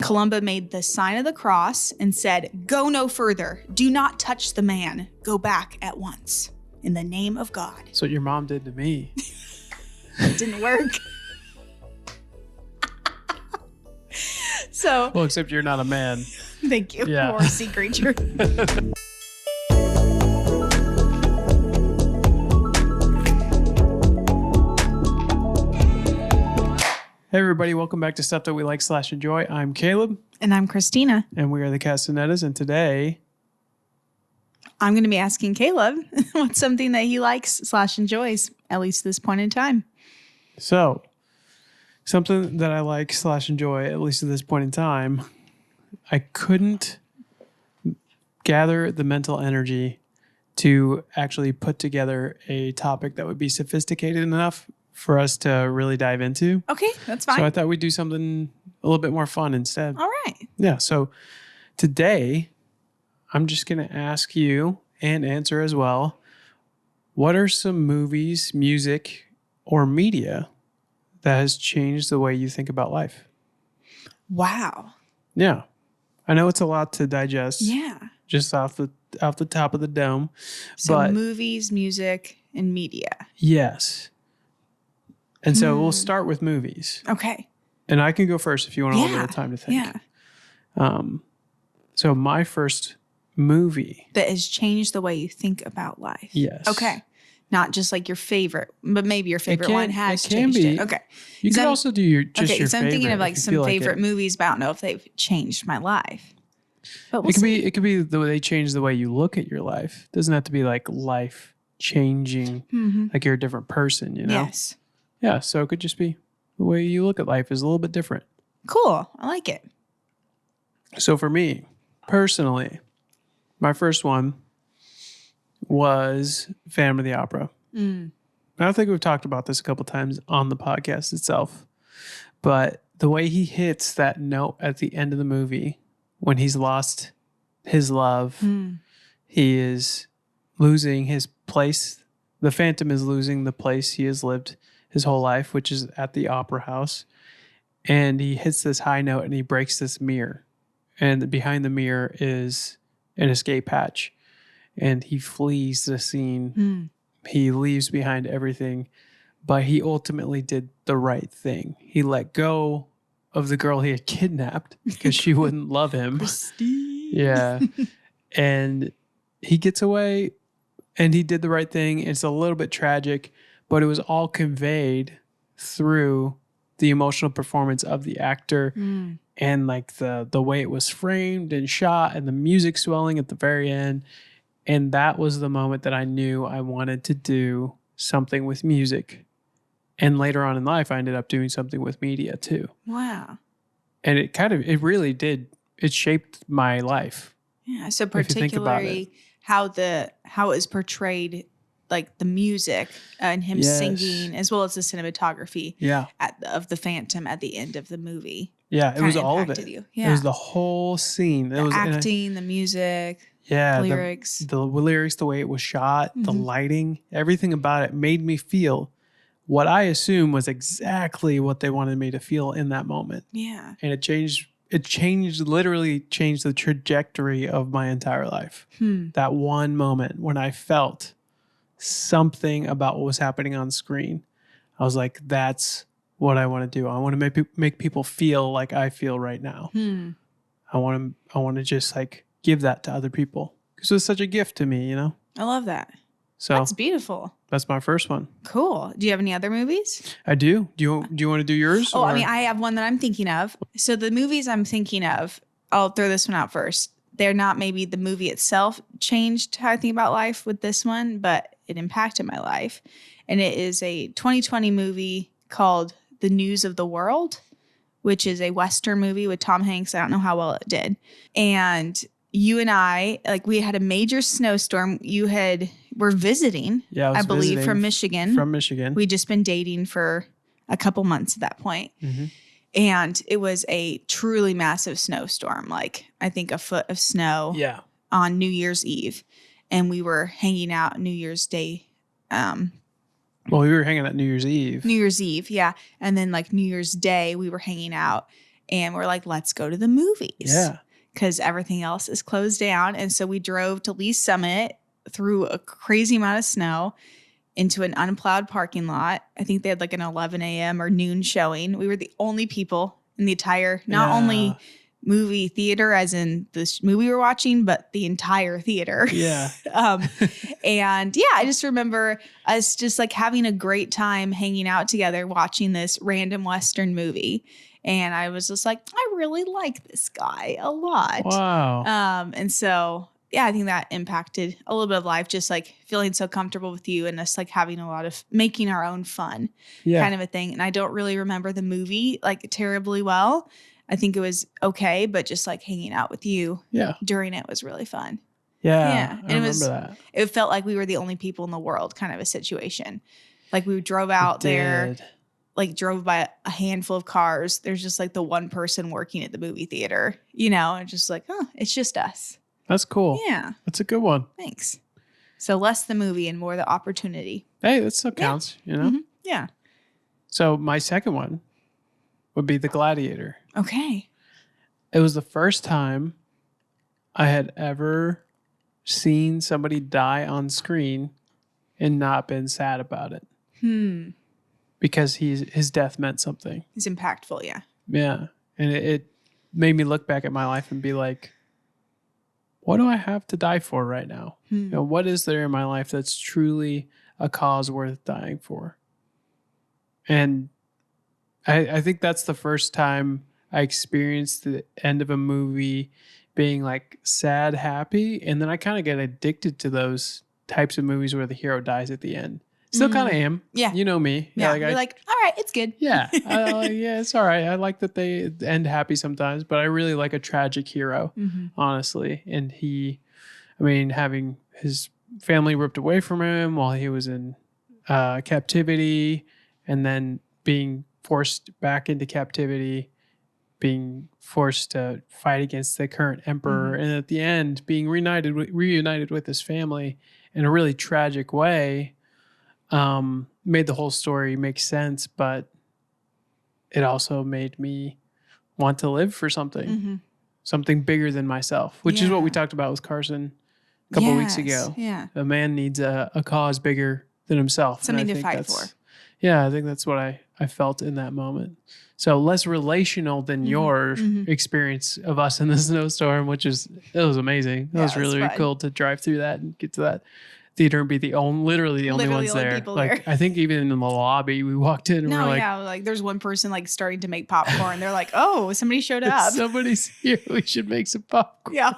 Columba made the sign of the cross and said, "Go no further. Do not touch the man. Go back at once. In the name of God." That's what your mom did to me. It didn't work. So, Well, except you're not a man. thank you, Yeah. poor sea creature. Hey everybody, welcome back to Stuff That We Like / Enjoy. I'm Caleb. And I'm Christina. And we are the Castanettas, and today... I'm going to be asking Caleb what's something that he likes / enjoys, at least this point in time. So, something that I like / enjoy, at least at this point in time, I couldn't gather the mental energy to actually put together a topic that would be sophisticated enough for us to really dive into. Okay, that's fine. So I thought we'd do something a little bit more fun instead. All right. Yeah, so today I'm just going to ask you and answer as well, what are some movies, music, or media that has changed the way you think about life? Wow. Yeah. I know it's a lot to digest. Yeah. Just off the top of the dome. So but movies, music, and media. yes. And so we'll start with movies. Okay. And I can go first if you want a little bit of time to think. Yeah. So my first movie. That has changed the way you think about life. Yes. Okay. Not just like your favorite, but maybe your favorite one has changed be. it. Okay. You can also do your so favorite. I'm thinking of like if you some feel favorite it. movies, but I don't know if they've changed my life. But we'll It could see. be. It could be the way they change the way you look at your life. It doesn't have to be like life changing. Like you're a different person. You know. Yes. Yeah. So it could just be the way you look at life is a little bit different. Cool. I like it. So for me, personally, my first one was Phantom of the Opera. And I think we've talked about this a couple times on the podcast itself. But the way he hits that note at the end of the movie, when he's lost his love, he is losing his place. The Phantom is losing the place he has lived his whole life, which is at the opera house. And he hits this high note and he breaks this mirror. And behind the mirror is an escape hatch. And he flees the scene. He leaves behind everything. But he ultimately did the right thing. He let go of the girl he had kidnapped because she wouldn't love him. Christina. Yeah. And he gets away and he did the right thing. It's a little bit tragic, but it was all conveyed through the emotional performance of the actor and like the way it was framed and shot and the music swelling at the very end. And that was the moment that I knew I wanted to do something with music. And later on in life, I ended up doing something with media too. Wow. And it really did. It shaped my life. Yeah. So if you think about particularly how it was portrayed, like the music and him Yes. singing, as well as the cinematography Yeah. of the Phantom at the end of the movie. Yeah. It was Kinda all of it. impacted you. It Yeah. was the whole scene. The acting, the music, Yeah, lyrics. the lyrics, the way it was shot, the lighting, everything about it made me feel what I assume was exactly what they wanted me to feel in that moment. Yeah. And literally changed the trajectory of my entire life. That one moment when I felt something about what was happening on screen, I was like, that's what I want to do. I want to make people feel like I feel right now. I want to just like give that to other people because it's such a gift to me, you know? I love that. So That's beautiful. that's my first one. Cool. Do you have any other movies? I do. Do you want to do yours? Oh, or- I mean, I have one that I'm thinking of. So the movies I'm thinking of, I'll throw this one out first. They're not maybe the movie itself changed how I think about life with this one, but it impacted my life. And it is a 2020 movie called The News of the World, which is a Western movie with Tom Hanks. I don't know how well it did. And you and I, like, we had a major snowstorm. Were visiting, Yeah, I believe, visiting from Michigan. From Michigan. We'd just been dating for a couple months at that point. And it was a truly massive snowstorm, like I think a foot of snow on New Year's Eve. And we were hanging out New Year's Day. Well, we were hanging out New Year's Eve. New Year's Eve, yeah. And then like New Year's Day, we were hanging out. And we're like, let's go to the movies. Yeah. Because everything else is closed down. And so we drove to Lee Summit through a crazy amount of snow into an unplowed parking lot. I think they had like an 11 a.m. or noon showing. We were the only people in the entire, not only movie theater as in this movie we were watching, but the entire theater. Yeah. And yeah, I just remember us just like having a great time hanging out together, watching this random Western movie. And I was just like, I really like this guy a lot. Wow. And so, yeah, I think that impacted a little bit of life, just like feeling so comfortable with you and us like having a lot of making our own fun kind of a thing. And I don't really remember the movie like terribly well. I think it was okay, but just like hanging out with you during it was really fun. Yeah. And it felt like we were the only people in the world kind of a situation. Like we drove out there, like drove by a handful of cars. There's just like the one person working at the movie theater, you know, and just like, oh, it's just us. That's cool. Yeah. That's a good one. Thanks. So less the movie and more the opportunity. Hey, that still counts, you know? Mm-hmm. Yeah. So my second one would be The Gladiator. Okay. It was the first time I had ever seen somebody die on screen and not been sad about it. Because his death meant something. He's impactful, yeah. Yeah. And it made me look back at my life and be like, what do I have to die for right now? You know, what is there in my life that's truly a cause worth dying for? And I think that's the first time I experienced the end of a movie being like sad, happy. And then I kind of get addicted to those types of movies where the hero dies at the end. Still kind of am. Yeah. You know me. Yeah. You're like, all right, it's good. Yeah. Yeah, it's all right. I like that they end happy sometimes, but I really like a tragic hero, honestly. And having his family ripped away from him while he was in captivity, and then being forced back into captivity, being forced to fight against the current emperor, and at the end being reunited with his family in a really tragic way, made the whole story make sense, but it also made me want to live for something bigger than myself, which is what we talked about with Carson a couple weeks ago. Yeah. A man needs a cause bigger than himself. Something to fight for. Yeah, I think that's what I felt in that moment. So less relational than your experience of us in the snowstorm, it was amazing. It was really cool to drive through that and get to that theater and be literally the only ones there. Like I think even in the lobby, we walked in and we're like, like there's one person like starting to make popcorn. They're like, oh, somebody showed up. Somebody's here. We should make some popcorn. Yeah.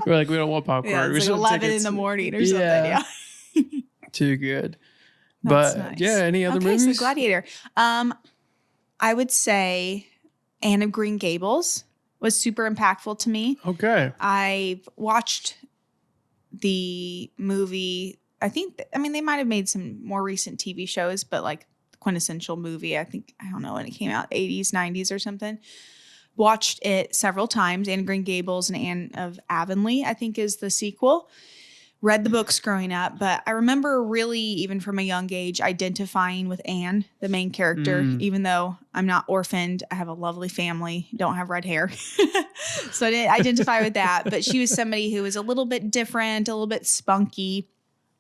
We're like, we don't want popcorn. Yeah, it's like 11 in the morning or something. Yeah. Too good. That's but nice. Yeah, any other movies? So Gladiator. I would say Anne of Green Gables was super impactful to me. Okay. I watched the movie. I think, they might have made some more recent TV shows, but like the quintessential movie, I don't know when it came out, 80s, 90s or something. Watched it several times. Anne of Green Gables and Anne of Avonlea, I think is the sequel. Read the books growing up, but I remember really, even from a young age, identifying with Anne, the main character, even though I'm not orphaned. I have a lovely family, don't have red hair. So I didn't identify with that, but she was somebody who was a little bit different, a little bit spunky.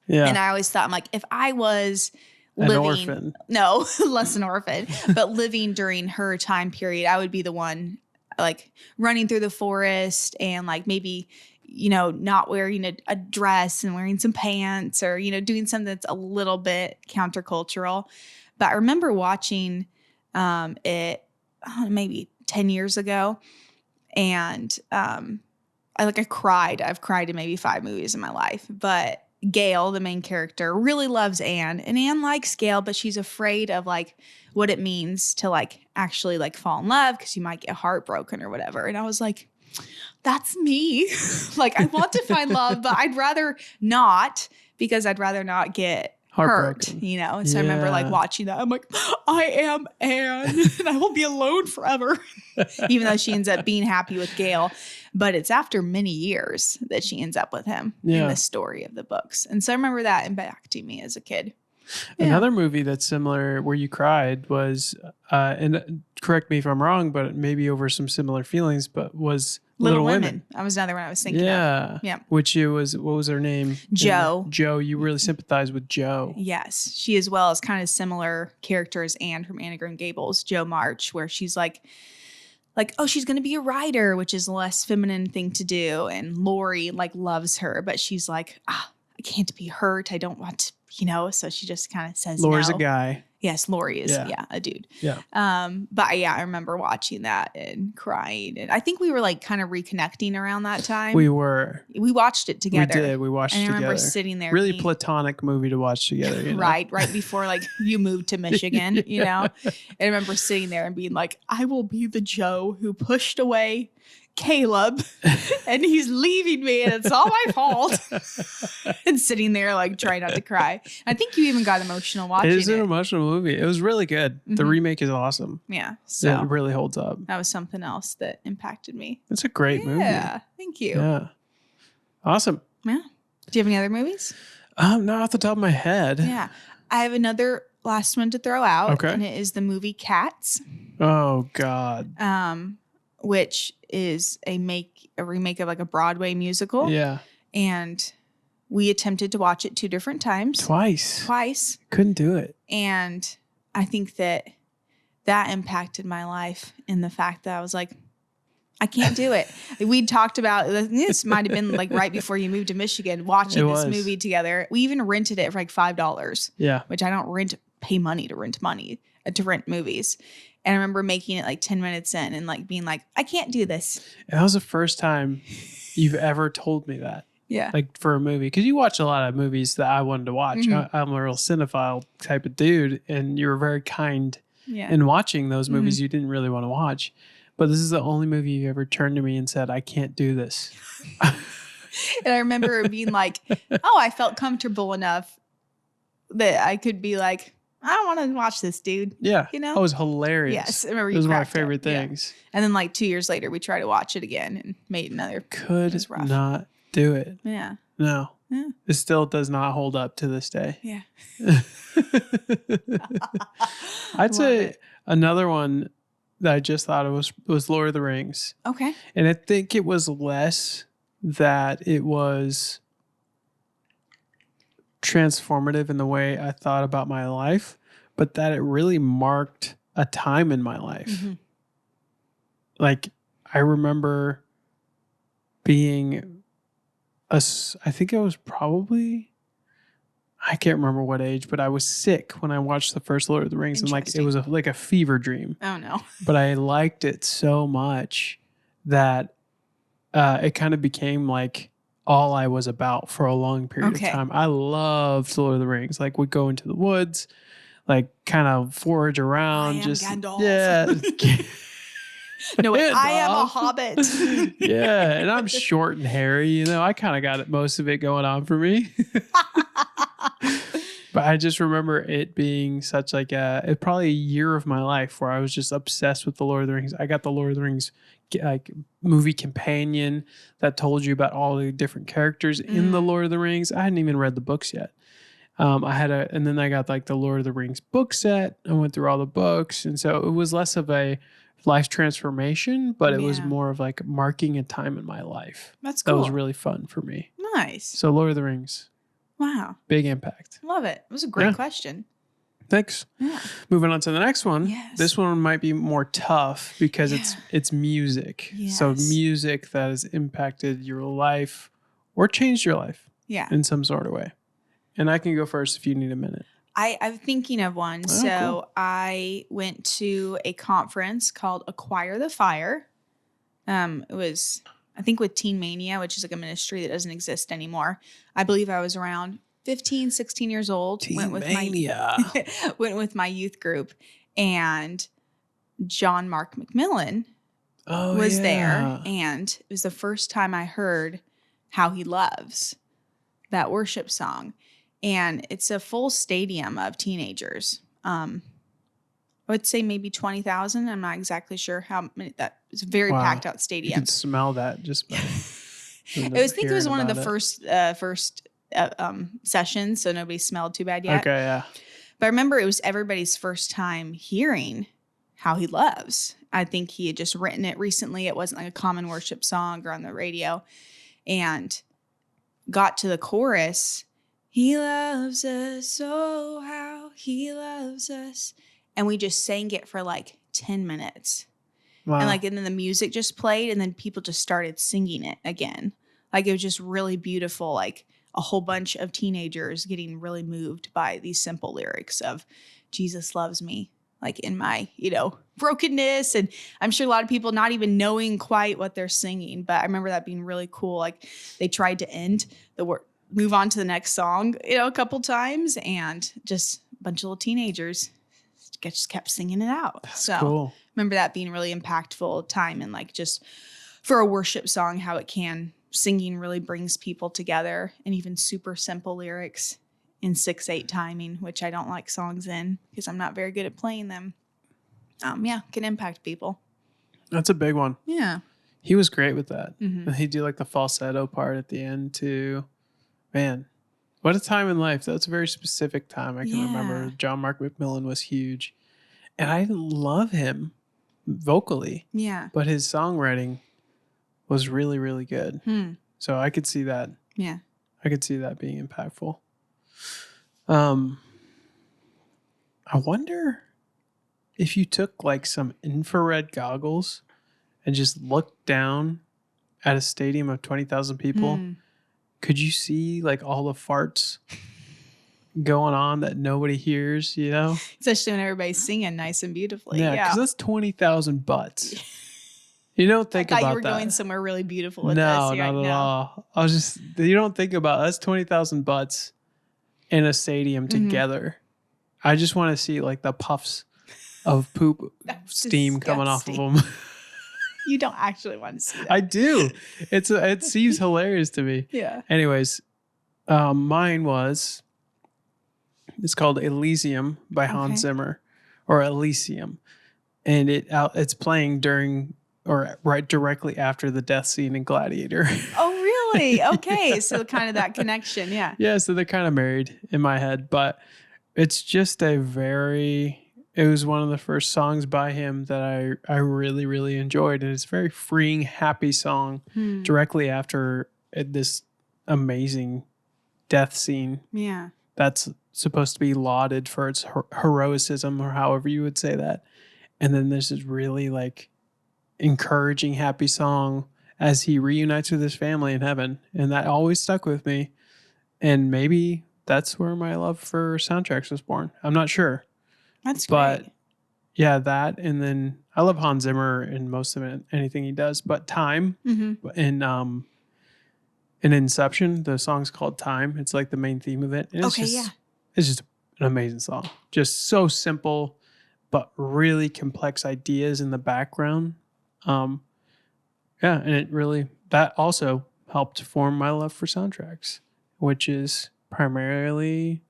Yeah. And I always thought, I'm like, if I was living, orphan. No, less an orphan, but living during her time period, I would be the one like running through the forest and like maybe, not wearing a dress and wearing some pants or, doing something that's a little bit countercultural. But I remember watching it maybe 10 years ago. And I cried. I've cried in maybe 5 movies in my life. But Gail, the main character, really loves Anne. And Anne likes Gail, but she's afraid of like what it means to like actually like fall in love because you might get heartbroken or whatever. And I was like, that's me. Like, I want to find love, but I'd rather not, because I'd rather not get hurt, So I remember like watching that. I'm like, I am Anne and I will be alone forever. Even though she ends up being happy with Gail. But it's after many years that she ends up with him in the story of the books. And so I remember that impacting me as a kid. Another movie that's similar where you cried was, and correct me if I'm wrong, but maybe over some similar feelings, but was Little Women. That was another one I was thinking of. Yeah. Which it was, what was her name? Jo. Jo. You really sympathize with Jo. Yes. She as well is kind of similar characters Anne from Anne of Green Gables, Jo March, where she's like, oh, she's going to be a writer, which is a less feminine thing to do. And Lori like loves her, but she's like, I can't be hurt. I don't want to, so she just kind of says Lori's no. a guy. Yes, Lori is, a dude. Yeah. But yeah, I remember watching that and crying. And I think we were like kind of reconnecting around that time. We were. We watched it together. We did. We watched it together. I remember sitting there. Really platonic movie to watch together. Right before like you moved to Michigan, And I remember sitting there and being like, I will be the Joe who pushed away Caleb and he's leaving me and it's all my fault. And sitting there like trying not to cry. I think you even got emotional watching it. It is an emotional movie. It was really good. Mm-hmm. The remake is awesome. Yeah. So it really holds up. That was something else that impacted me. It's a great movie. Yeah. Thank you. Yeah. Awesome. Yeah. Do you have any other movies? Not off the top of my head. Yeah. I have another last one to throw out. Okay. And it is the movie Cats. Oh God. Which is a remake of like a Broadway musical. Yeah. And we attempted to watch it 2 different times. Twice. Couldn't do it. And I think that impacted my life in the fact that I was like, I can't do it. We'd talked about, this might have been like right before you moved to Michigan, watching this movie together. We even rented it for like $5. Yeah. Which I don't pay money to rent movies. And I remember making it like 10 minutes in and like being like, I can't do this. And that was the first time you've ever told me that. Yeah. Like for a movie. Because you watch a lot of movies that I wanted to watch. Mm-hmm. I'm a real cinephile type of dude. And you were very kind in watching those movies you didn't really want to watch. But this is the only movie you ever turned to me and said, I can't do this. And I remember being like, I felt comfortable enough that I could be like, I don't want to watch this, dude. Yeah. It was hilarious. Yes. I remember it was one of my favorite things. Yeah. And then like 2 years later, we tried to watch it again and made another. Could not do it. Yeah. No. Yeah. It still does not hold up to this day. Yeah. I'd say another one that I just thought of was Lord of the Rings. Okay. And I think it was less that it was transformative in the way I thought about my life, but that it really marked a time in my life. Mm-hmm. Like I remember being I think I was probably, I can't remember what age, but I was sick when I watched the first Lord of the Rings and like it was like a fever dream. Oh no. But I liked it so much that it kind of became like all I was about for a long period of time. I loved Lord of the Rings. Like would go into the woods, like kind of forage around. Gandalf. Yeah. No, I am a hobbit. Yeah, and I'm short and hairy. I kind of got most of it going on for me. But I just remember it being such like probably a year of my life where I was just obsessed with the Lord of the Rings. I got the Lord of the Rings like movie companion that told you about all the different characters in the Lord of the Rings. I hadn't even read the books yet. And then I got like the Lord of the Rings book set. I went through all the books. And so it was less of a life transformation, but it was more of like marking a time in my life. That's cool. That was really fun for me. Nice. So Lord of the Rings. Wow. Big impact. Love it. It was a great question. Thanks. Yeah. Moving on to the next one. Yes. This one might be more tough because it's music. Yes. So music that has impacted your life or changed your life in some sort of way. And I can go first if you need a minute. I'm thinking of one. Oh, so cool. I went to a conference called Acquire the Fire. It was, I think, with Teen Mania, which is like a ministry that doesn't exist anymore. I believe I was around 15, 16 years old. Teen Mania. Went with my youth group. And John Mark McMillan was there. And it was the first time I heard How He Loves, that worship song. And it's a full stadium of teenagers. I would say maybe 20,000. I'm not exactly sure how many. That was a very packed out stadium. You could smell that just by I think it was one of the first sessions, so nobody smelled too bad yet. Okay, yeah. But I remember it was everybody's first time hearing How He Loves. I think he had just written it recently. It wasn't like a common worship song or on the radio. And got to the chorus, He loves us, oh, how He loves us. And we just sang it for like 10 minutes. Wow. And then the music just played, and then people just started singing it again. Like, it was just really beautiful, like a whole bunch of teenagers getting really moved by these simple lyrics of Jesus loves me, like in my, brokenness. And I'm sure a lot of people not even knowing quite what they're singing, but I remember that being really cool. Like, they tried to end the word, move on to the next song, a couple times, and just a bunch of little teenagers just kept singing it out. That's cool. Remember that being really impactful time, and like just for a worship song, how it can, singing really brings people together, and even super simple lyrics in 6/8 timing, which I don't like songs in because I'm not very good at playing them. Can impact people. That's a big one. Yeah. He was great with that. Mm-hmm. And he'd do like the falsetto part at the end too. Man, what a time in life. That's a very specific time. I can remember John Mark McMillan was huge. And I didn't love him vocally. Yeah. But his songwriting was really, really good. So I could see that. Yeah. I could see that being impactful. I wonder if you took like some infrared goggles and just looked down at a stadium of 20,000 people, could you see like all the farts going on that nobody hears, Especially when everybody's singing nice and beautifully. Yeah, because that's 20,000 butts. You don't think about that. I thought you were going somewhere really beautiful with no, this. not at all. You don't think about us 20,000 butts in a stadium together. I just want to see like the puffs of poop steam coming off of them. You don't actually want to see that. I do. It seems hilarious to me. Yeah. Anyways, mine was, it's called Elysium by Hans Zimmer, or Elysium. And it's playing during or right directly after the death scene in Gladiator. Oh, really? Okay. So kind of that connection. Yeah. Yeah. So they're kind of married in my head, but it's just it was one of the first songs by him that I really, really enjoyed. And it's a very freeing, happy song directly after this amazing death scene. Yeah. That's supposed to be lauded for its heroicism, or however you would say that. And then there's this really like encouraging, happy song as he reunites with his family in heaven. And that always stuck with me. And maybe that's where my love for soundtracks was born. I'm not sure. That's great. But yeah, that. And then I love Hans Zimmer in most of anything he does. But Time in Inception, the song's called Time. It's like the main theme of it. And it's just an amazing song. Just so simple, but really complex ideas in the background. And that also helped form my love for soundtracks, which is primarily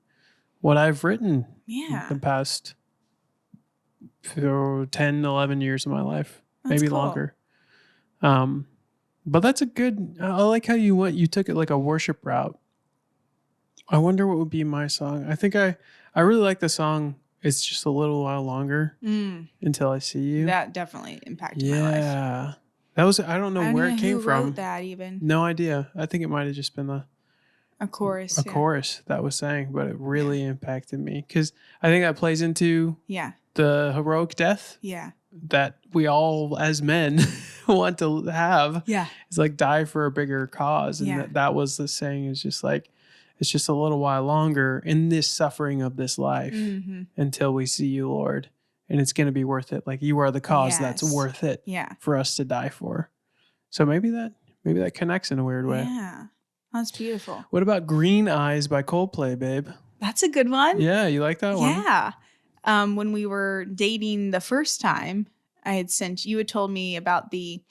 what I've written the past 10, 11 years of my life, maybe longer. But that's I like how you took it like a worship route. I wonder what would be my song. I think I really like the song It's Just a Little While Longer Until I See You. That definitely impacted my life. Yeah. That was, I don't know where it came from. Wrote that even? No idea. I think it might have just been a chorus. A chorus that was sang, but it really impacted me because I think that plays into the heroic death that we all as men want to have. Yeah. It's like die for a bigger cause. And that was the saying, is just like, it's just a little while longer in this suffering of this life until we see you, Lord. And it's going to be worth it. Like you are the cause that's worth it for us to die for. So maybe that connects in a weird way. Yeah. That's beautiful. What about Green Eyes by Coldplay, babe? That's a good one. Yeah. You like that one? Yeah. When we were dating the first time, you had told me about the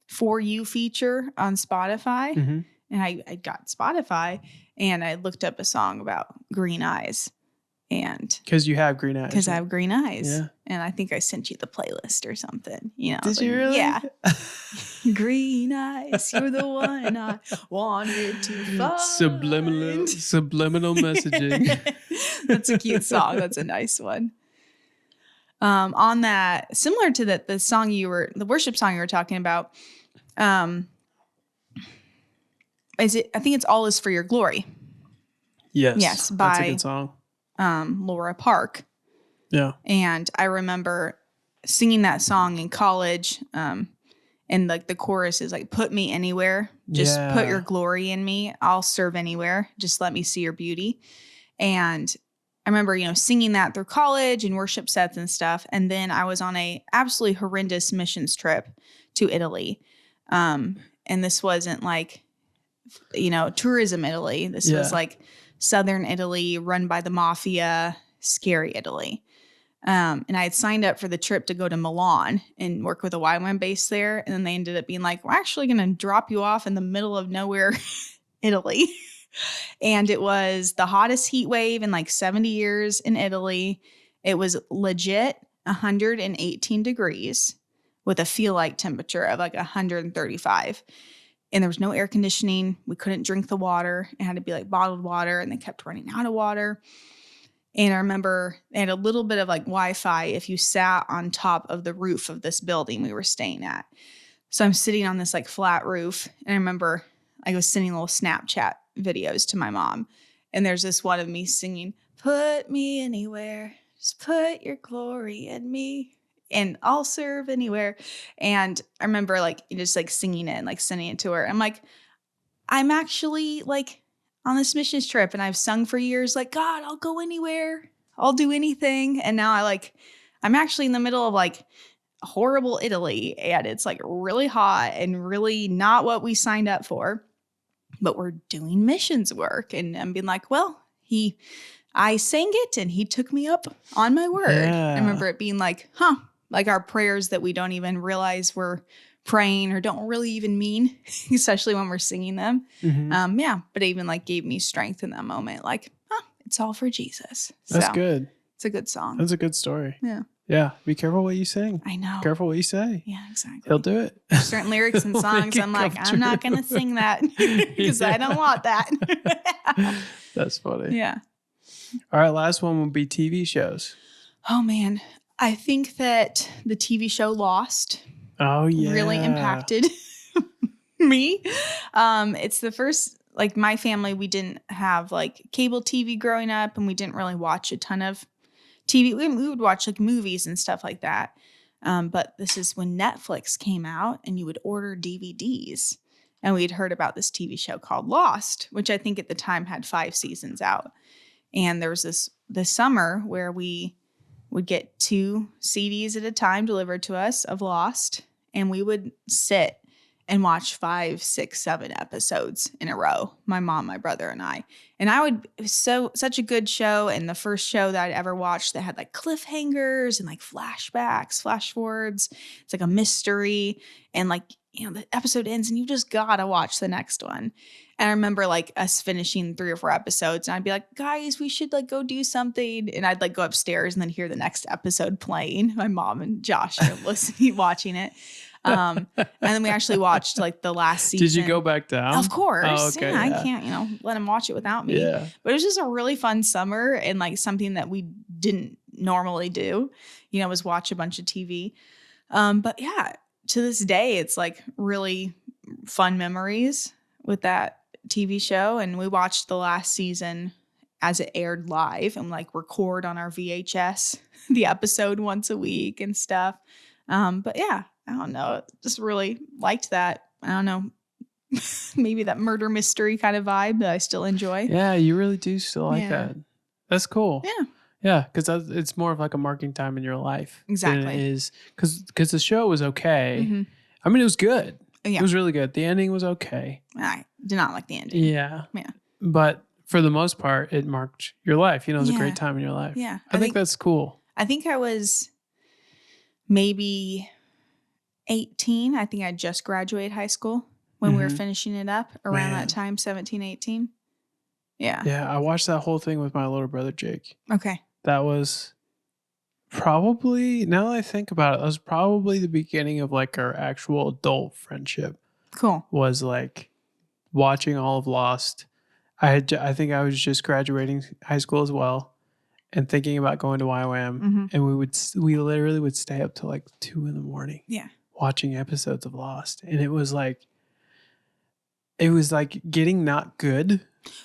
For You feature on Spotify. And I got Spotify and I looked up a song about green eyes. And because you have green eyes. because I have green eyes. Yeah. And I think I sent you the playlist or something. You know. Did you really? Yeah. Green eyes, you're the one I wanted to find. Subliminal messaging. That's a cute song. That's a nice one. On that, similar to the song the worship song you were talking about, I think it's All Is For Your Glory. Yes, that's a good song. Laura Park. Yeah. And I remember singing that song in college. And like the chorus is like, put me anywhere. Just put your glory in me. I'll serve anywhere. Just let me see your beauty. And I remember, singing that through college and worship sets and stuff. And then I was on a absolutely horrendous missions trip to Italy. And this wasn't like, tourism Italy. This was like Southern Italy, run by the mafia, scary Italy. And I had signed up for the trip to go to Milan and work with a YWAM base there. And then they ended up being like, we're actually going to drop you off in the middle of nowhere, Italy. And it was the hottest heat wave in like 70 years in Italy. It was legit 118 degrees with a feel-like temperature of like 135. And there was no air conditioning. We couldn't drink the water. It had to be like bottled water, and they kept running out of water. And I remember they had a little bit of like Wi-Fi if you sat on top of the roof of this building we were staying at. So I'm sitting on this like flat roof. And I remember I was sending little Snapchat videos to my mom. And there's this one of me singing, put me anywhere, just put your glory in me, and I'll serve anywhere. And I remember like just like singing it and like sending it to her. I'm like, I'm actually like on this missions trip and I've sung for years, like, God, I'll go anywhere. I'll do anything. And now I'm actually in the middle of like horrible Italy, and it's like really hot and really not what we signed up for, but we're doing missions work. And I'm being like, well, I sang it and he took me up on my word. Yeah. I remember it being like, like our prayers that we don't even realize we're praying or don't really even mean, especially when we're singing them. Mm-hmm. But it even like gave me strength in that moment. Like, it's all for Jesus. That's good. It's a good song. That's a good story. Yeah. Yeah. Be careful what you sing. I know. Careful what you say. Yeah, exactly. He'll do it. Certain lyrics and songs, I'm like, I'm not going to sing that because I don't want that. That's funny. Yeah. All right. Last one would be TV shows. Oh, man. I think that the TV show Lost really impacted me. It's the first, like my family, we didn't have like cable TV growing up, and we didn't really watch a ton of TV. We would watch like movies and stuff like that. But this is when Netflix came out and you would order DVDs. And we'd heard about this TV show called Lost, which I think at the time had 5 seasons out. And there was this summer where we would get 2 CDs at a time delivered to us of Lost. And we would sit and watch 5, 6, 7 episodes in a row. My mom, my brother, and I. And it was such a good show. And the first show that I'd ever watched that had like cliffhangers and like flashbacks, flash forwards. It's like a mystery. And like, the episode ends and you just gotta watch the next one. And I remember like us finishing 3 or 4 episodes, and I'd be like, guys, we should like go do something. And I'd like go upstairs and then hear the next episode playing. My mom and Josh are listening, watching it. And then we actually watched like the last season. Did you go back down? Of course. Oh, okay, I can't, let him watch it without me. Yeah. But it was just a really fun summer, and like something that we didn't normally do, was watch a bunch of TV. But yeah, to this day, it's like really fun memories with that TV show. And we watched the last season as it aired live and like record on our VHS the episode once a week and stuff. But yeah, I don't know. Just really liked that. I don't know. Maybe that murder mystery kind of vibe that I still enjoy. Yeah, you really do still like that. That's cool. Yeah. Yeah, because it's more of like a marking time in your life. Exactly. Than it is because the show was okay. Mm-hmm. I mean, it was good. Yeah. It was really good. The ending was okay. I did not like the ending. Yeah. Yeah. But for the most part, it marked your life. It was a great time in your life. Yeah. I think that's cool. I think I was maybe 18. I think I just graduated high school when we were finishing it up around that time, 17, 18. Yeah. Yeah, I watched that whole thing with my little brother Jake. Okay. That was probably, now that I think about it, that was probably the beginning of like our actual adult friendship. Cool. Was like watching all of Lost. I think I was just graduating high school as well, and thinking about going to YWAM, and we literally would stay up till like 2 a.m. Yeah. watching episodes of Lost, and it was like getting not good.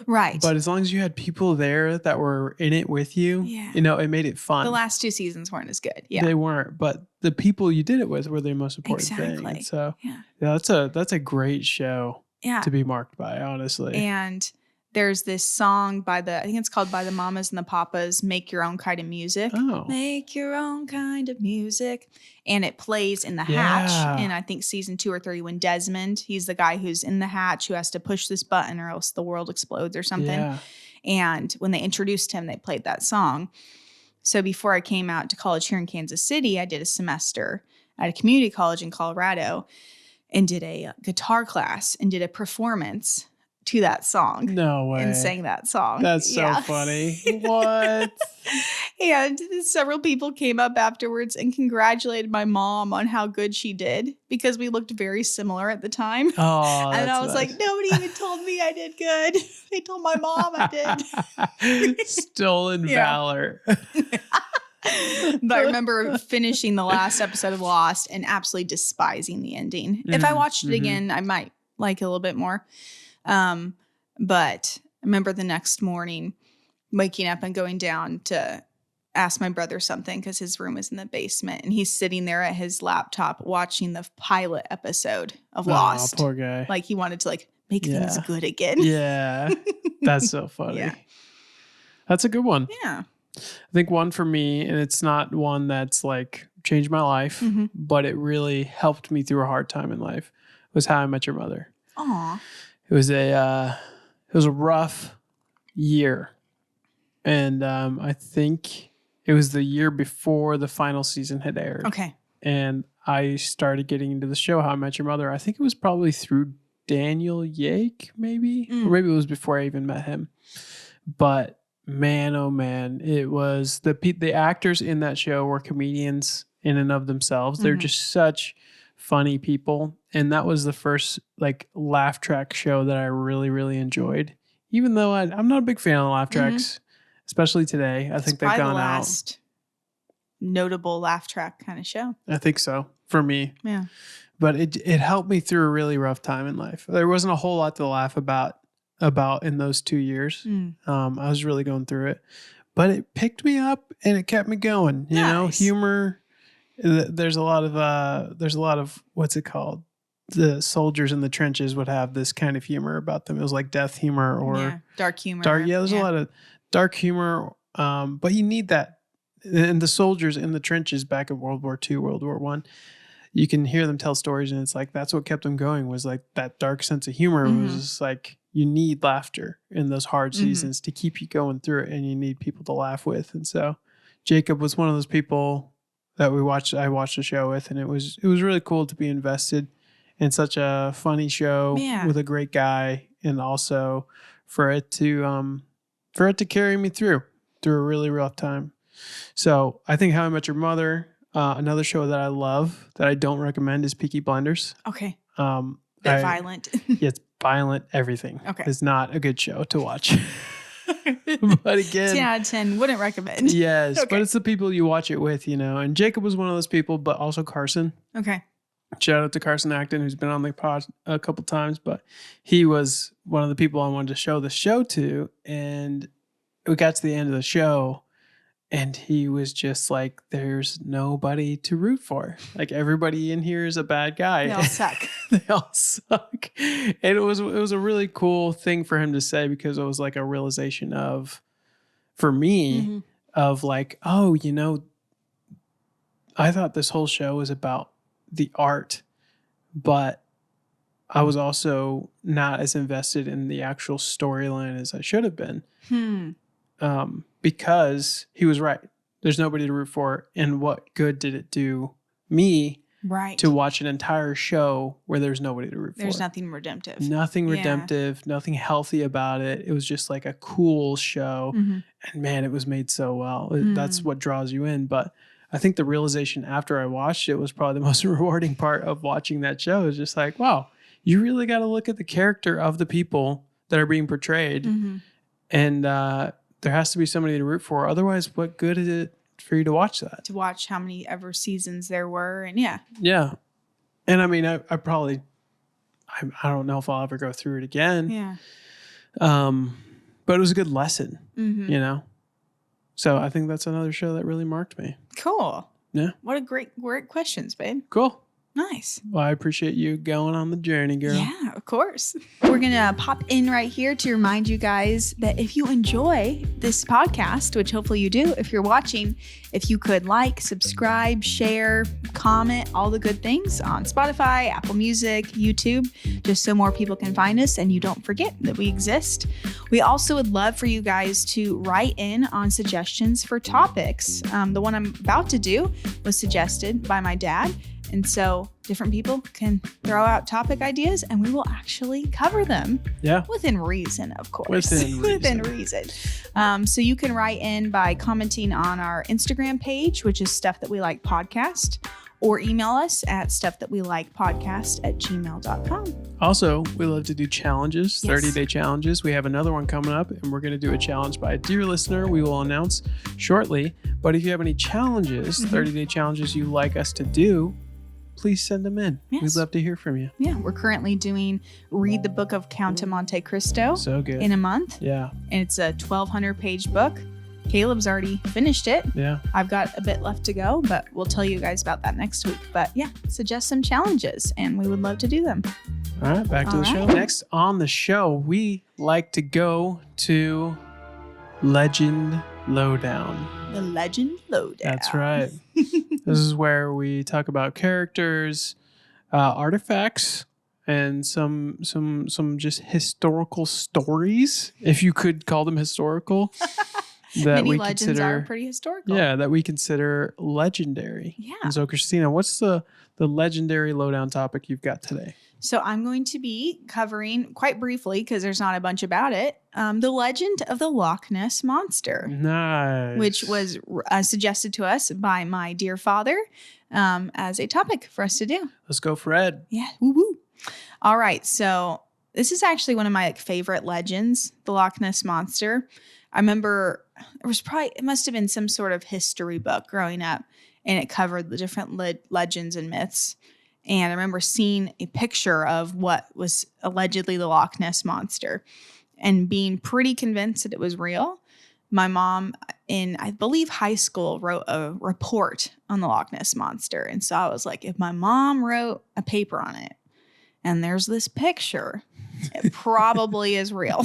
Right. But as long as you had people there that were in it with you, you know, it made it fun. The last 2 seasons weren't as good. Yeah. They weren't, but the people you did it with were the most important thing. And so yeah, that's a great show to be marked by, honestly. And there's this song I think it's called By the Mamas and the Papas, Make Your Own Kind of Music. Oh. Make your own kind of music. And it plays in the hatch in, I think, season 2 or 3 when Desmond, he's the guy who's in the hatch who has to push this button or else the world explodes or something. Yeah. And when they introduced him, they played that song. So before I came out to college here in Kansas City, I did a semester at a community college in Colorado and did a guitar class and did a performance to that song. No way. And sang that song. That's so funny. What? And several people came up afterwards and congratulated my mom on how good she did because we looked very similar at the time. Oh, and I was like, nobody even told me I did good. They told my mom I did. Stolen valor. But I remember finishing the last episode of Lost and absolutely despising the ending. If I watched it again, I might like it a little bit more. But I remember the next morning waking up and going down to ask my brother something because his room was in the basement and he's sitting there at his laptop watching the pilot episode of Lost. Oh, poor guy. Like he wanted to like make things good again. Yeah. That's so funny. Yeah. That's a good one. Yeah. I think one for me, and it's not one that's like changed my life, but it really helped me through a hard time in life, was How I Met Your Mother. Aw. It was a rough year. And I think it was the year before the final season had aired. Okay. And I started getting into the show How I Met Your Mother. I think it was probably through Daniel Yake, maybe. Or maybe it was before I even met him. But man, oh man, it was the actors in that show were comedians in and of themselves. They're just such funny people. And that was the first like laugh track show that I really, really enjoyed. Even though I'm not a big fan of the laugh tracks, especially today. I think they've gone the out. Last notable laugh track kind of show. I think so for me. Yeah. But it helped me through a really rough time in life. There wasn't a whole lot to laugh about in those 2 years. I was really going through it, but it picked me up and it kept me going. You know, humor. There's a lot of what's it called? The soldiers in the trenches would have this kind of humor about them. It was like death humor or dark humor. There's a lot of dark humor, but you need that. And the soldiers in the trenches back in World War II, World War I, you can hear them tell stories, and it's like that's what kept them going, was like that dark sense of humor. It was just like you need laughter in those hard seasons to keep you going through it, and you need people to laugh with. And so Jacob was one of those people that I watched the show with, and it was really cool to be invested in such a funny show with a great guy, and also for it to carry me through a really rough time. So I think How I Met Your Mother, another show that I love that I don't recommend is Peaky Blinders. Okay. Violent. Yeah, it's violent. Everything. Okay. It's not a good show to watch. But again, 10 out of 10 wouldn't recommend. Yes, but it's the people you watch it with, you know. And Jacob was one of those people, but also Carson. Okay. Shout out to Carson Acton, who's been on the pod a couple times, but he was one of the people I wanted to show the show to. And we got to the end of the show, and he was just like, there's nobody to root for. Like, everybody in here is a bad guy. They all suck. They all suck. And it was a really cool thing for him to say, because it was like a realization for me, of like, oh, you know, I thought this whole show was about the art, but I was also not as invested in the actual storyline as I should have been. Because he was right. There's nobody to root for. And what good did it do me Right. to watch an entire show where there's nobody to root for. There's nothing redemptive. Nothing Yeah. redemptive, nothing healthy about it. It was just like a cool show. Mm-hmm. And man, it was made so well. That's what draws you in. But I think the realization after I watched it was probably the most rewarding part of watching that show. Is just like, wow, you really got to look at the character of the people that are being portrayed. Mm-hmm. And there has to be somebody to root for. Otherwise, what good is it for you to watch that? To watch how many ever seasons there were. And yeah. Yeah. And I mean, I probably, I don't know if I'll ever go through it again. Yeah. But it was a good lesson, Mm-hmm. you know? So I think that's another show that really marked me. Cool. Yeah. What a great questions, babe. Cool. Nice. Well, I appreciate you going on the journey, girl. Yeah, of course. We're going to pop in right here to remind you guys that if you enjoy this podcast, which hopefully you do if you're watching, if you could like, subscribe, share, comment, all the good things on Spotify, Apple Music, YouTube, just so more people can find us and you don't forget that we exist. We also would love for you guys to write in on suggestions for topics. The one I'm about to do was suggested by my dad. And so different people can throw out topic ideas and we will actually cover them. Yeah. Within reason, of course. Within reason. So you can write in by commenting on our Instagram page, which is Stuff That We Like Podcast, or email us at stuffthatwelikepodcast@gmail.com. Also, we love to do challenges, Yes. 30-day challenges. We have another one coming up, and we're going to do a challenge by a dear listener we will announce shortly. But if you have any challenges, 30-day challenges you like us to do, please send them in. Yes. We'd love to hear from you. Yeah, we're currently doing Read the Book of Count of Monte Cristo So good. in a month. Yeah. And it's a 1,200-page book. Caleb's already finished it. Yeah. I've got a bit left to go, but we'll tell you guys about that next week. But yeah, suggest some challenges and we would love to do them. All right, back to the show. Next on the show, we like to go to Legend Lowdown. The Legend Lowdown. That's right. This is where we talk about characters, artifacts, and some just historical stories, if you could call them historical. That Many we legends consider, are pretty historical. yeah, that we consider legendary. Yeah. And so, Christina, what's the legendary lowdown topic you've got today? So I'm going to be covering quite briefly, because there's not a bunch about it, the legend of the Loch Ness Monster. Nice. Which was suggested to us by my dear father as a topic for us to do. Let's go, Fred. Yeah. Woo-woo. All right. So this is actually one of my favorite legends, the Loch Ness Monster. I remember it must have been some sort of history book growing up, and it covered the different legends and myths. And I remember seeing a picture of what was allegedly the Loch Ness Monster and being pretty convinced that it was real. My mom, in I believe high school, wrote a report on the Loch Ness Monster. And so I was like, if my mom wrote a paper on it and there's this picture, it probably is real.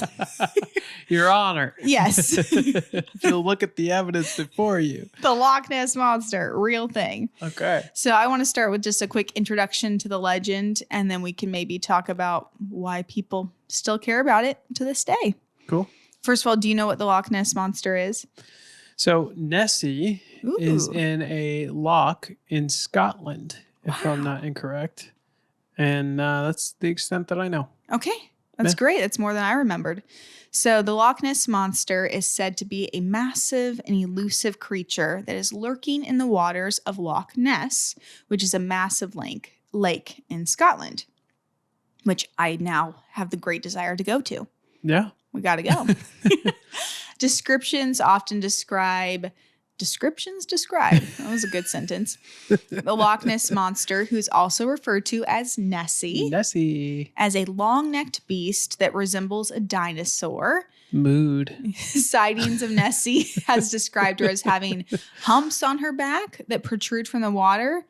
Your Honor. Yes. If you'll look at the evidence before you. The Loch Ness Monster, real thing. Okay. So I want to start with just a quick introduction to the legend, and then we can maybe talk about why people still care about it to this day. Cool. First of all, do you know what the Loch Ness Monster is? So Nessie is in a loch in Scotland, if I'm not incorrect. And that's the extent that I know. Okay. That's great. That's more than I remembered. So the Loch Ness Monster is said to be a massive and elusive creature that is lurking in the waters of Loch Ness, which is a massive lake in Scotland, which I now have the great desire to go to. Yeah. We got to go. Descriptions describe. That was a good sentence. The Loch Ness Monster, who's also referred to as Nessie, as a long-necked beast that resembles a dinosaur. Mood. Sightings of Nessie has described her as having humps on her back that protrude from the water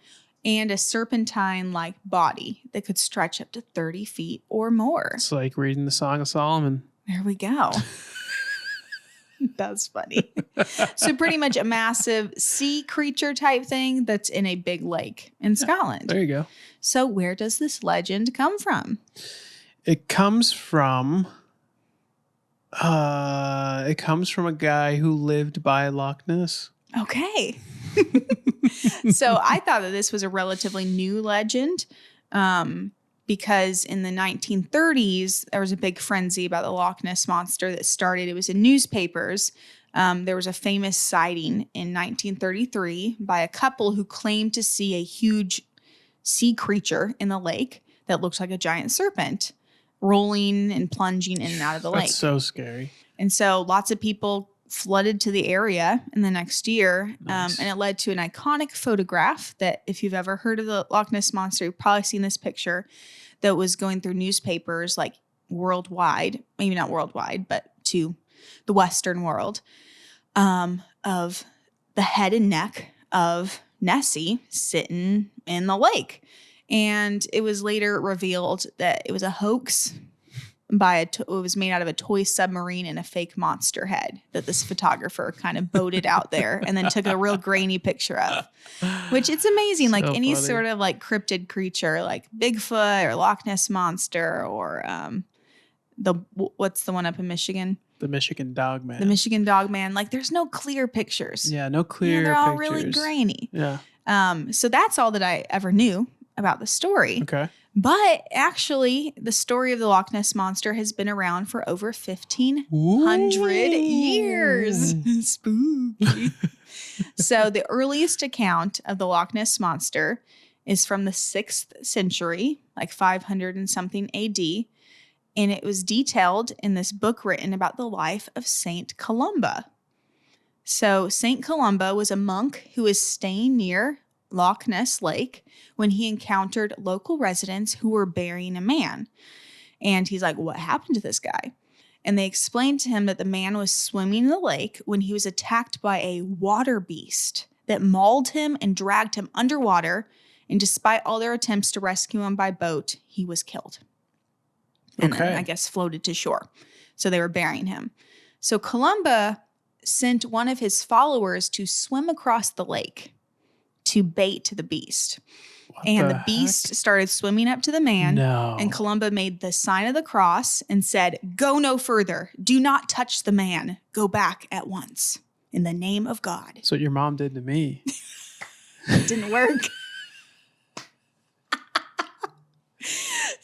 and a serpentine-like body that could stretch up to 30 feet or more. It's like reading the Song of Solomon. There we go. That's funny. So pretty much a massive sea creature type thing that's in a big lake in Scotland. There you go. So where does this legend come from? It comes from a guy who lived by Loch Ness. Okay. So I thought that this was a relatively new legend because in the 1930s, there was a big frenzy about the Loch Ness Monster that started. It was in newspapers. There was a famous sighting in 1933 by a couple who claimed to see a huge sea creature in the lake that looked like a giant serpent rolling and plunging in and out of the lake. That's so scary. And so lots of people flooded to the area in the next year. Nice. And it led to an iconic photograph that if you've ever heard of the Loch Ness Monster, you've probably seen this picture that was going through newspapers like worldwide, maybe not worldwide, but to the Western world, of the head and neck of Nessie sitting in the lake. And it was later revealed that it was a hoax it was made out of a toy submarine and a fake monster head that this photographer kind of boated out there and then took a real grainy picture of, which it's amazing. So like any funny. sort of like cryptid creature like Bigfoot or Loch Ness Monster or what's the one up in Michigan? The Michigan Dog Man. The Michigan Dog Man. Like there's no clear pictures. Yeah, no clear They're all pictures. really grainy. Yeah. So that's all that I ever knew about the story. Okay. But actually, the story of the Loch Ness Monster has been around for over 1,500 years. Spooky. So the earliest account of the Loch Ness Monster is from the 6th century, like 500 and something AD. And it was detailed in this book written about the life of Saint Columba. So Saint Columba was a monk who was staying near Loch Ness Lake when he encountered local residents who were burying a man. And he's like, what happened to this guy? And they explained to him that the man was swimming in the lake when he was attacked by a water beast that mauled him and dragged him underwater. And despite all their attempts to rescue him by boat, he was killed. And then, I guess, floated to shore. So they were burying him. So Columba sent one of his followers to swim across the lake to bait the beast. And the beast started swimming up to the man. No. And Columba made the sign of the cross and said, go no further. Do not touch the man. Go back at once. In the name of God. That's what your mom did to me. It didn't work.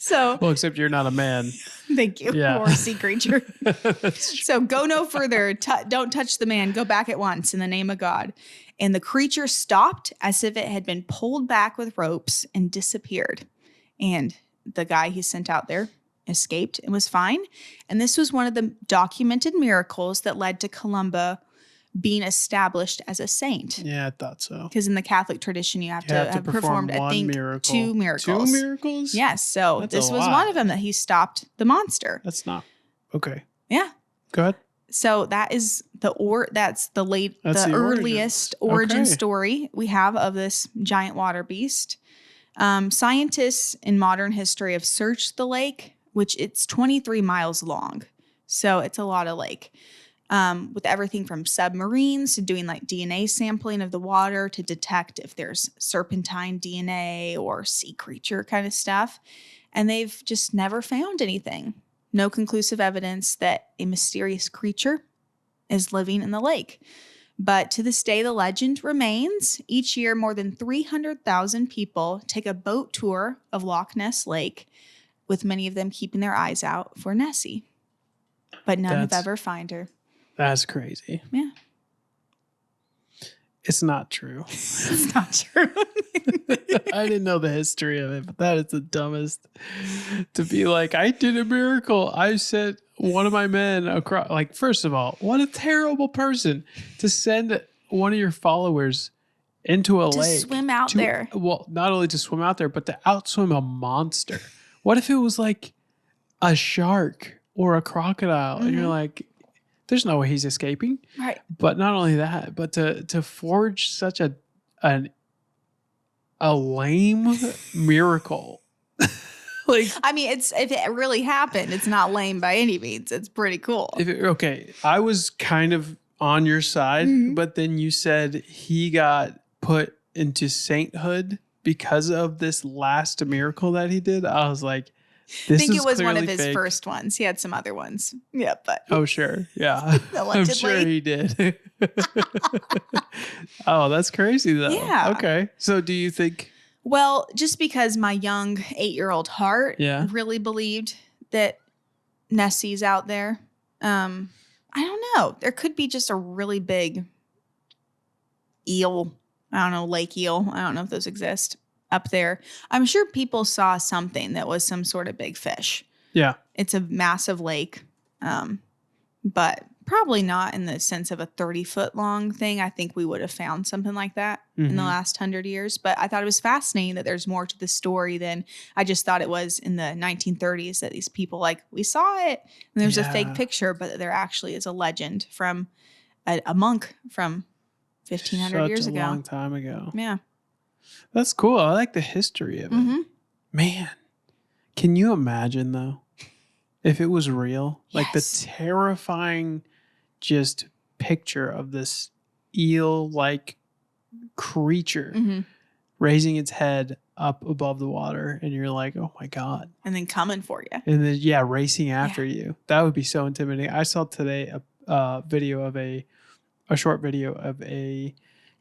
So, well, except you're not a man. Thank you. Yeah. Or a sea creature. So go no further. Don't touch the man. Go back at once in the name of God. And the creature stopped as if it had been pulled back with ropes and disappeared. And the guy he sent out there escaped and was fine. And this was one of the documented miracles that led to Columba being established as a saint. Yeah, I thought so. Because in the Catholic tradition, you have to have performed, I think, miracle. 2 miracles. 2 miracles? Yes. So That's this a was lot. one of them that he stopped the monster. That's not okay. Yeah. Go ahead. So that is the earliest origin story we have of this giant water beast. Scientists in modern history have searched the lake, which it's 23 miles long. So it's a lot of lake. With everything from submarines to doing like DNA sampling of the water to detect if there's serpentine DNA or sea creature kind of stuff. And they've just never found anything. No conclusive evidence that a mysterious creature is living in the lake. But to this day, the legend remains. Each year, more than 300,000 people take a boat tour of Loch Ness Lake, with many of them keeping their eyes out for Nessie. But none have ever found her. That's crazy. Yeah. It's not true. It's not true. I didn't know the history of it, but that is the dumbest. To be like, I did a miracle. I sent one of my men across. Like, first of all, what a terrible person to send one of your followers into a lake. To swim out there. Well, not only to swim out there, but to outswim a monster. What if it was like a shark or a crocodile? And you're like, there's no way he's escaping. Right. But not only that, but to forge such a lame miracle. Like, I mean, if it really happened, it's not lame by any means. It's pretty cool. I was kind of on your side, but then you said he got put into sainthood because of this last miracle that he did. I was like, This think is it was one of clearly his fake. first ones. He had some other ones. Yeah, but Oh, sure. Yeah. I'm Allegedly. sure he did. Oh, that's crazy, though. Yeah. Okay. So do you think... Well, just because my young 8-year-old heart Yeah. really believed that Nessie's out there. I don't know. There could be just a really big eel. I don't know, lake eel. I don't know if those exist up there. I'm sure people saw something that was some sort of big fish. Yeah. It's a massive lake, but probably not in the sense of a 30-foot long thing. I think we would have found something like that in the last 100 years. But I thought it was fascinating that there's more to the story than I just thought it was in the 1930s that these people we saw it. And there's a fake picture, but there actually is a legend from a monk from 1,500 years ago. Such a long time ago. Yeah. That's cool. I like the history of it. Man, can you imagine, though, if it was real? Yes. Like the terrifying just picture of this eel-like creature raising its head up above the water, and you're like, oh my God. And then coming for you. And then, racing after you. That would be so intimidating. I saw today a video of a short video of a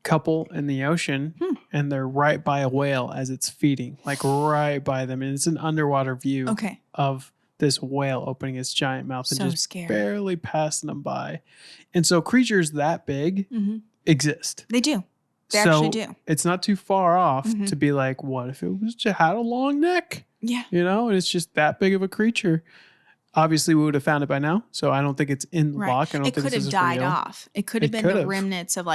couple in the ocean, and they're right by a whale as it's feeding, like right by them. And it's an underwater view of this whale opening its giant mouth and just scary. barely passing them by. And so creatures that big exist. They do. They actually do. It's not too far off to be like, what if it was just had a long neck? Yeah. You know, and it's just that big of a creature. Obviously, we would have found it by now. So I don't think it's in the loch. I don't it think could this have is died real. off. It could have been the remnants of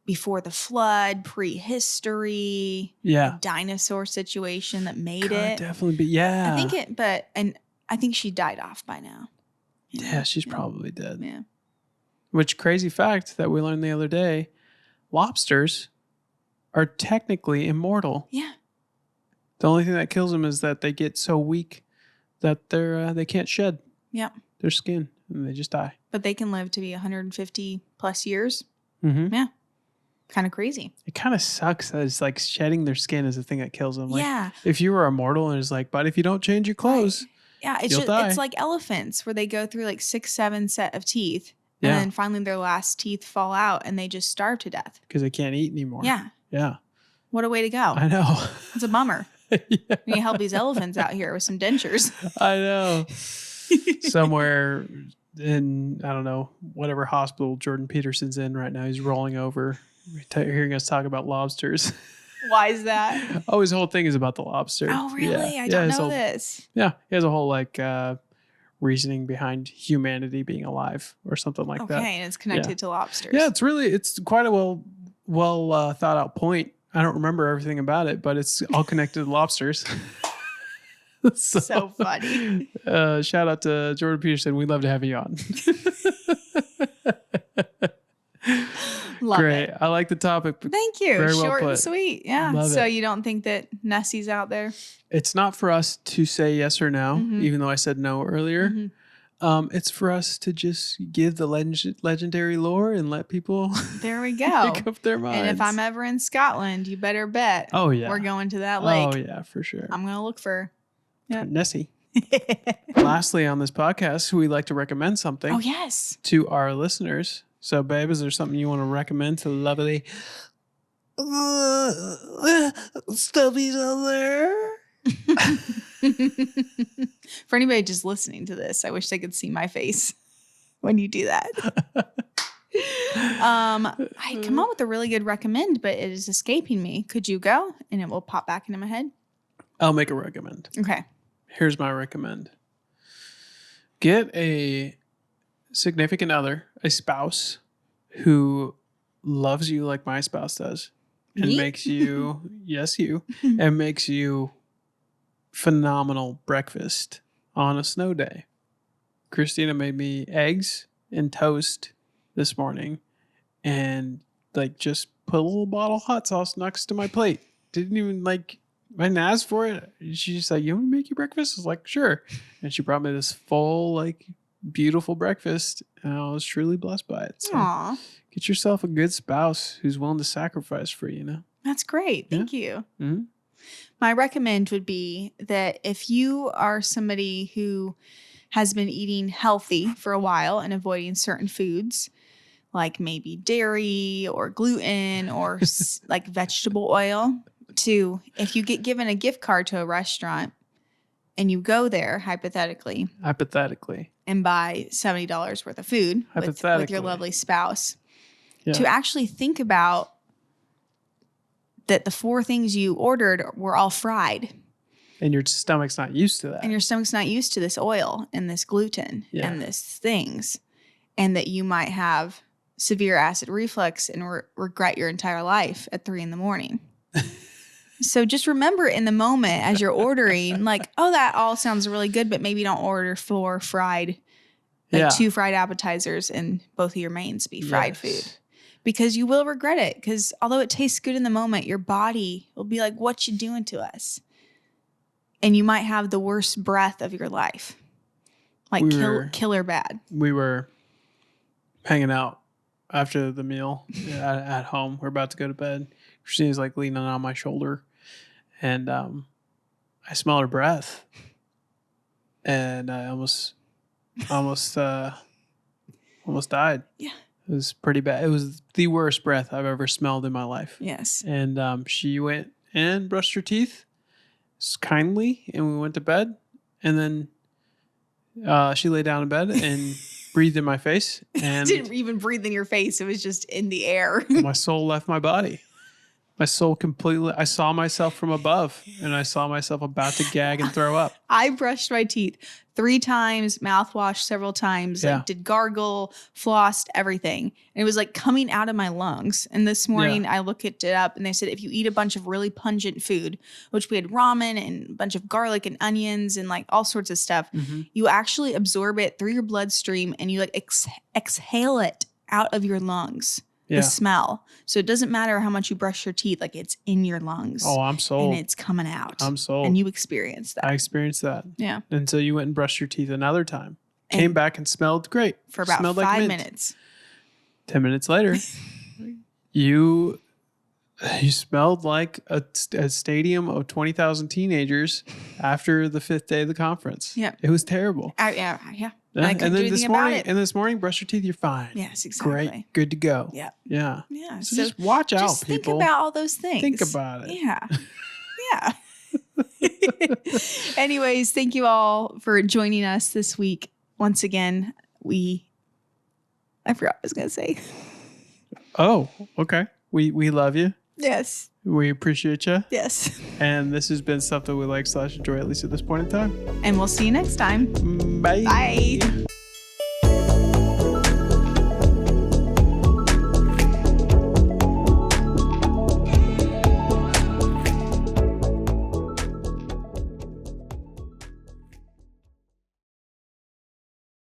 before the flood, prehistory, dinosaur situation that made it. Definitely be. Yeah. I think she died off by now. Yeah, she's probably dead. Yeah. Which crazy fact that we learned the other day, lobsters are technically immortal. Yeah. The only thing that kills them is that they get so weak that they can't shed their skin and they just die. But they can live to be 150 plus years. Mm-hmm. Yeah. Kind of crazy. It kind of sucks that it's like shedding their skin is the thing that kills them. Like, if you were immortal and it's like, but if you don't change your clothes, it's like elephants where they go through 6-7 set of teeth and then finally their last teeth fall out and they just starve to death because they can't eat anymore. Yeah. Yeah. What a way to go. I know. It's a bummer. We need to help these elephants out here with some dentures. I know. Somewhere in, I don't know, whatever hospital Jordan Peterson's in right now, he's rolling over, hearing us talk about lobsters. Why is that? Oh, his whole thing is about the lobster. Oh, really? I don't know this. Yeah. He has a whole reasoning behind humanity being alive or something like that. Okay, and it's connected to lobsters. Yeah, it's quite a well thought out point. I don't remember everything about it, but it's all connected to lobsters. So funny. Shout out to Jordan Peterson. We'd love to have you on. Love Great. it. I like the topic. Thank you. Very well Short put. and sweet. Yeah. Love So it. you don't think that Nessie's out there? It's not for us to say yes or no, even though I said no earlier. It's for us to just give the legendary lore and let people there we go. make up their minds. And if I'm ever in Scotland, you better bet. Oh, yeah. We're going to that lake. Oh, yeah, for sure. I'm going to look for Nessie. Lastly, on this podcast, we like to recommend something. Oh, yes. To our listeners. So, babe, is there something you want to recommend to lovely stubbies out there? For anybody just listening to this, I wish they could see my face when you do that. I come up with a really good recommend, but it is escaping me. Could you go? And it will pop back into my head. I'll make a recommend. Okay. Here's my recommend. Get a significant other, a spouse who loves you like my spouse does and Me? makes you, yes, you, and makes you phenomenal breakfast on a snow day. Christina made me eggs and toast this morning and just put a little bottle of hot sauce next to my plate. Didn't even I didn't ask for it. She's just like, you want me to make you breakfast? I was like, sure. And she brought me this full, beautiful breakfast. And I was truly blessed by it. So Aw. get yourself a good spouse who's willing to sacrifice for you, That's great. Thank you. Mm-hmm. My recommend would be that if you are somebody who has been eating healthy for a while and avoiding certain foods, like maybe dairy or gluten or like vegetable oil, to if you get given a gift card to a restaurant and you go there, hypothetically, and buy $70 worth of food with your lovely spouse, to actually think about that the 4 things you ordered were all fried. And your stomach's not used to that. And your stomach's not used to this oil and this gluten and this things. And that you might have severe acid reflux and regret your entire life at 3 a.m. So just remember in the moment as you're ordering, like, oh, that all sounds really good, but maybe don't order 4 fried, 2 fried appetizers and both of your mains be fried food. Because you will regret it. Because although it tastes good in the moment, your body will be like, what you doing to us? And you might have the worst breath of your life. Like killer bad. We were hanging out after the meal at home. We're about to go to bed. Christina's like leaning on my shoulder. And I smell her breath. And I almost died. Yeah. It was pretty bad. It was the worst breath I've ever smelled in my life. Yes. And she went and brushed her teeth kindly, and we went to bed. And then she lay down in bed and breathed in my face. And didn't even breathe in your face. It was just in the air. My soul left my body. My soul completely, I saw myself from above, and I saw myself about to gag and throw up. I brushed my teeth 3 times, mouthwash several times, like did gargle, flossed, everything. And it was like coming out of my lungs. And this morning I looked it up and they said, if you eat a bunch of really pungent food, which we had ramen and a bunch of garlic and onions and like all sorts of stuff, you actually absorb it through your bloodstream and you like exhale it out of your lungs. The smell. So it doesn't matter how much you brush your teeth, like it's in your lungs. Oh, I'm sold. And it's coming out. I'm sold. And you experienced that. I experienced that. Yeah. And so you went and brushed your teeth another time. Came back and smelled great. For about smelled 5 like minutes. 10 minutes later, you smelled like a stadium of 20,000 teenagers after the 5th day of the conference. Yeah. It was terrible. Yeah. And I couldn't do anything about it. And this morning, brush your teeth, you're fine. Yes, exactly. Great. Good to go. Yeah. Yeah. Yeah. So just watch out, just people. Think about all those things. Think about it. Yeah. Anyways, thank you all for joining us this week. Once again, I forgot what I was going to say. Oh, okay. We love you. Yes. We appreciate you. Yes. And this has been stuff that we like / enjoy, at least at this point in time. And we'll see you next time. Bye. Bye.